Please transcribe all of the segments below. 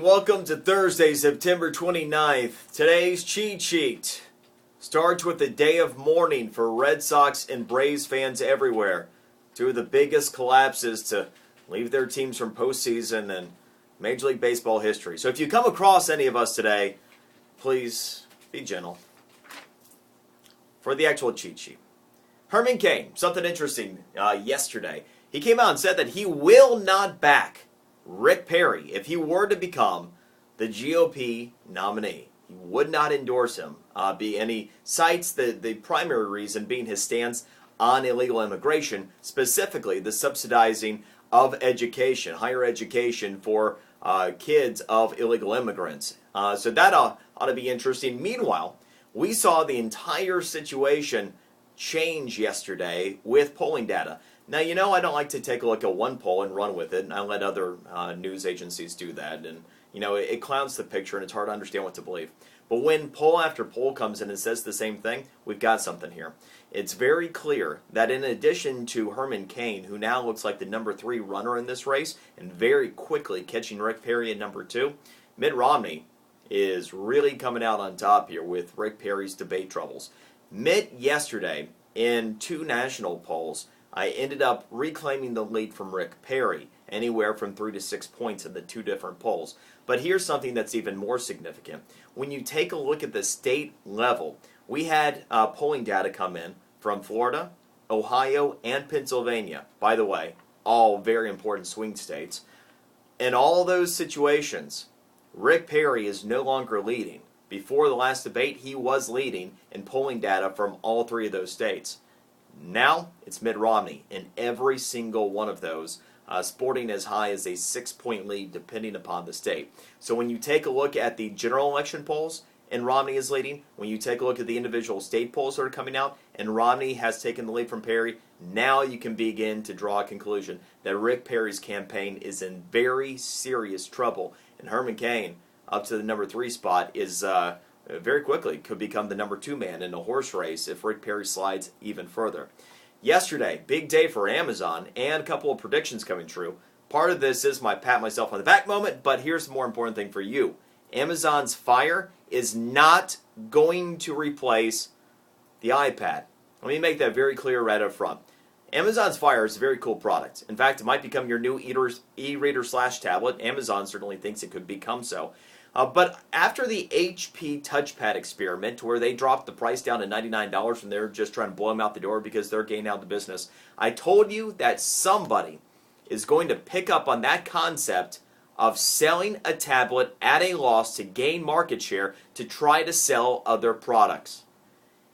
welcome to Thursday, September 29th. Today's cheat sheet starts with a day of mourning for Red Sox and Braves fans everywhere. Two of the biggest collapses to leave their teams from postseason in Major League Baseball history. So if you come across any of us today, please be gentle. For the actual cheat sheet. Herman Cain, something interesting yesterday. He came out and said that he will not back Rick Perry if he were to become the GOP nominee. He would not endorse him. And he cites the primary reason being his stance on illegal immigration, specifically the subsidizing of education, higher education for kids of illegal immigrants. So that ought to be interesting. Meanwhile, we saw the entire situation change yesterday with polling data. Now, you know I don't like to take a look at one poll and run with it, and I let other news agencies do that. And, you know, it clouds the picture, and it's hard to understand what to believe. But when poll after poll comes in and says the same thing, we've got something here. It's very clear that in addition to Herman Cain, who now looks like the number 3 runner in this race, and very quickly catching Rick Perry at number 2, Mitt Romney is really coming out on top here with Rick Perry's debate troubles. Mitt yesterday, in 2 national polls, I ended up reclaiming the lead from Rick Perry, anywhere from 3 to 6 points in the 2 different polls. But here's something that's even more significant. When you take a look at the state level, we had polling data come in from Florida, Ohio, and Pennsylvania. By the way, all very important swing states. In all those situations, Rick Perry is no longer leading. Before the last debate, he was leading in polling data from all 3 of those states. Now, it's Mitt Romney in every single one of those, sporting as high as a 6-point lead depending upon the state. So when you take a look at the general election polls, and Romney is leading, when you take a look at the individual state polls that are coming out, and Romney has taken the lead from Perry, now you can begin to draw a conclusion that Rick Perry's campaign is in very serious trouble, and Herman Cain, up to the number 3 spot, is very quickly could become the number 2 man in a horse race if Rick Perry slides even further. Yesterday, big day for Amazon and a couple of predictions coming true. Part of this is my pat myself on the back moment, but here's the more important thing for you. Amazon's Fire is not going to replace the iPad. Let me make that very clear right up front. Amazon's Fire is a very cool product. In fact, it might become your new e-reader/tablet. Amazon certainly thinks it could become so. But after the HP touchpad experiment, where they dropped the price down to $99 and they're just trying to blow them out the door because they're getting out of the business, I told you that somebody is going to pick up on that concept of selling a tablet at a loss to gain market share to try to sell other products.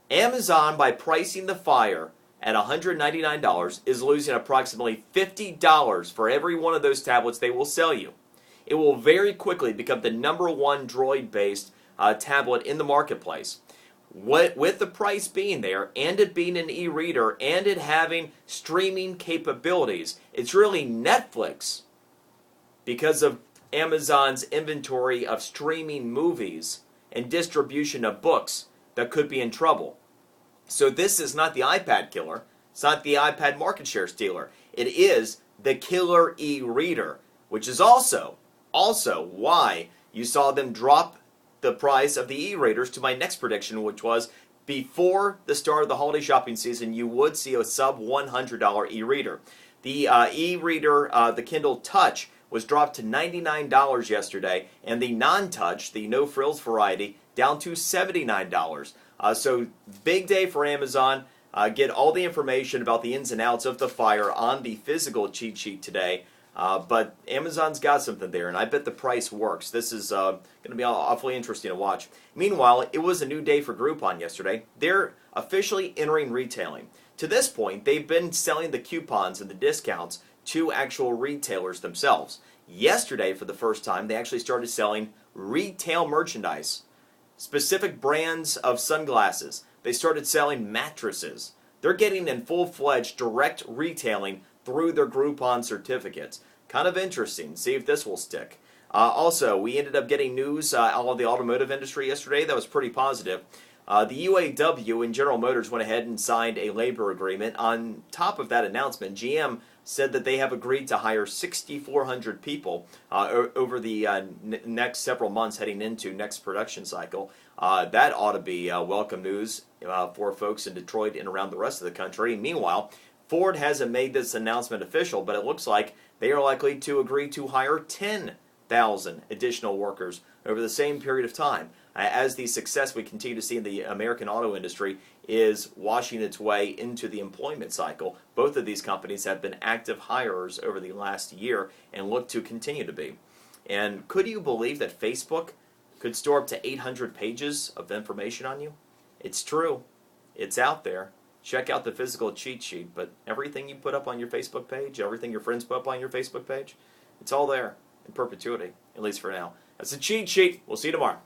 Amazon, by pricing the Fire at $199, is losing approximately $50 for every one of those tablets they will sell you. It will very quickly become the number 1 Droid-based tablet in the marketplace. With the price being there, and it being an e-reader, and it having streaming capabilities, it's really Netflix, because of Amazon's inventory of streaming movies and distribution of books, that could be in trouble. So this is not the iPad killer. It's not the iPad market share stealer. It is the killer e-reader, which is also why you saw them drop the price of the e-readers to my next prediction, which was before the start of the holiday shopping season, you would see a sub $100 e-reader. The e-reader, the Kindle Touch, was dropped to $99 yesterday, and the non-touch, the no-frills variety, down to $79. So big day for Amazon. Get all the information about the ins and outs of the Fire on the physical cheat sheet today. But Amazon's got something there, and I bet the price works. This is going to be awfully interesting to watch. Meanwhile, it was a new day for Groupon yesterday. They're officially entering retailing. To this point, they've been selling the coupons and the discounts to actual retailers themselves. Yesterday, for the first time, they actually started selling retail merchandise, specific brands of sunglasses. They started selling mattresses. They're getting in full-fledged direct retailing through their Groupon certificates. Kind of interesting. See if this will stick. Also, we ended up getting news out of the automotive industry yesterday that was pretty positive. The UAW and General Motors went ahead and signed a labor agreement. On top of that announcement, GM said that they have agreed to hire 6,400 people over the next several months heading into next production cycle. That ought to be welcome news for folks in Detroit and around the rest of the country. Meanwhile, Ford hasn't made this announcement official, but it looks like they are likely to agree to hire 10,000 additional workers over the same period of time, as the success we continue to see in the American auto industry is washing its way into the employment cycle. Both of these companies have been active hirers over the last year and look to continue to be. And could you believe that Facebook could store up to 800 pages of information on you? It's true. It's out there. Check out the physical cheat sheet, but everything you put up on your Facebook page, everything your friends put up on your Facebook page, it's all there in perpetuity, at least for now. That's a cheat sheet. We'll see you tomorrow.